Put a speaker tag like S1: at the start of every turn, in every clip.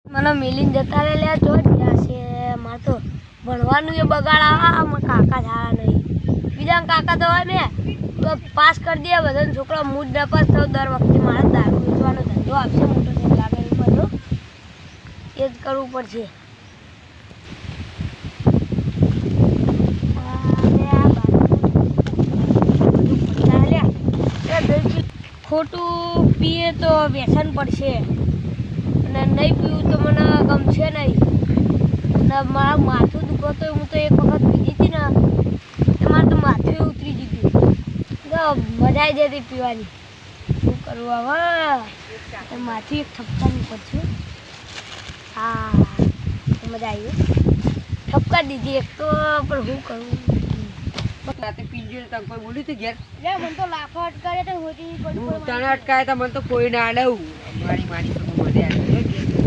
S1: મને મિલીને જતા રે લે જો ગયા છે મારે તો ભણવાનું એ બગાડા કાકા સારા નહીં બીજા કાકા તો હોય ને પાસ કરી દે બધા છોકરા મૂડ ન પાસ થયો દર વખતે મારે દારૂ વેચવાનો ધંધો આપશે મોટો થઈને લાગે એ બધો એ જ કરવું પડશે. ખોટું પીએ તો વ્યસન પડશે અને નહીં પીવું તો મને ગમશે નહીં. અને મારું માથું દુખતો હું તો એક વખત પીધી હતી ને મારે તો માથું ઉતરી ગયું મજા આવી જતી પીવાની. શું કરવું હવે માથું એક ઠપકાની પડશે. હા મજા આવી ઠપકા દીધી એક તો પણ શું કરવું
S2: રાતે પીજો તો કોઈ બોલ્યું તું ઘેર
S1: લે મને તો લાફા અટકારે તો હોતી પડી
S2: તને અટકાય તો મને તો કોઈ ના આડવું મારી મને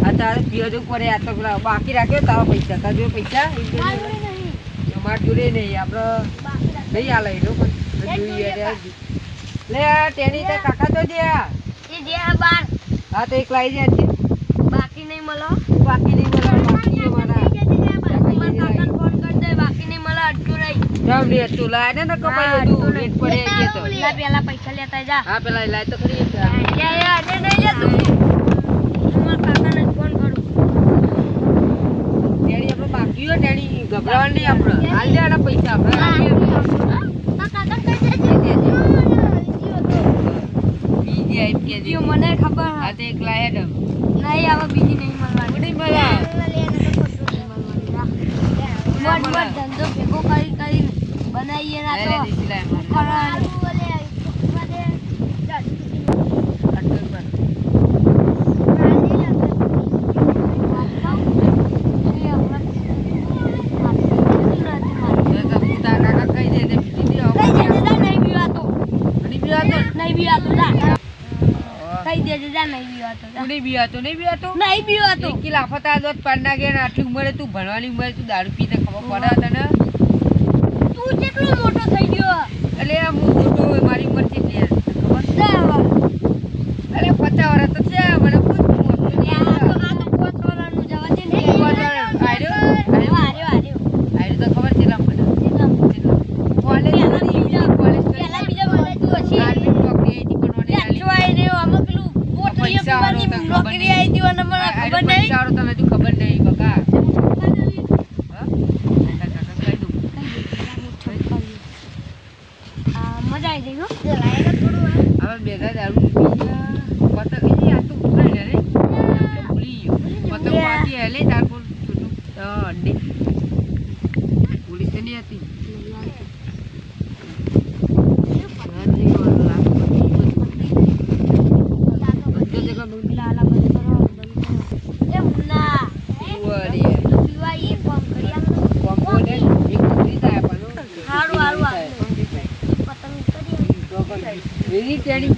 S2: આ તારે પીવો જો પડે આ તો પેલા બાકી રાખ્યો તારા પૈસા તારા જો પૈસા અમાર જોડે નહીં આપણે નહીં આલે એનો પણ જોઈએ લે તેની તો કાકા તો દે
S1: એ જે બાર
S2: હા તો એક લાવી જાય છે
S1: બાકી નહીં મળો
S2: બાકી નહીં મળે બાકી અમારા
S1: કાકાને ફોન કરી દે બાકી નહીં મળે અટકું નહીં
S2: જમ રે તું લાય ને કપાઈ બધું રેટ પડે કે તો
S1: લા પેલા પૈસા લેતા જા.
S2: હા પેલા લાય તો ખરી
S1: લે આજે નહીં લે તું મારા કાકાને ફોન કરું
S2: તેડી આપણે બાકી હોય તેડી ગભરાવા નહીં આપણે હાલ દે આના પૈસા આપણે
S1: કાકા કઈ દેજે
S2: બીજી આઈ કે દે
S1: મને ખબર
S2: આ તો એક લાય દમ
S1: નહીં હવે બીજી નહીં મળવાની
S2: નહીં મળે
S1: ધંધો ભેગો કરી બનાવીએ ના તો
S2: આટલી ઉંમરે તું ભણવાની ઉંમરે તું દારૂ પીને ખબર પડે તને
S1: તું કેટલો મોટો થઈ ગયો
S2: એટલે હું મોટો મારી ઉંમર કેટલી ખબર અરે 50 વર્ષ તો છે મને પૂછ તો ખબર છે ખબર નહીં બકા
S1: મજા આવી ગઈ
S2: હવે બેગા દારૂ પતંગ આટલું ભૂલાઈ ને ભૂલી ગયો પતંગ પાકી હેલે તાર પર અડ્ડી પોલીસ તો નહીં હતી એની ટેણી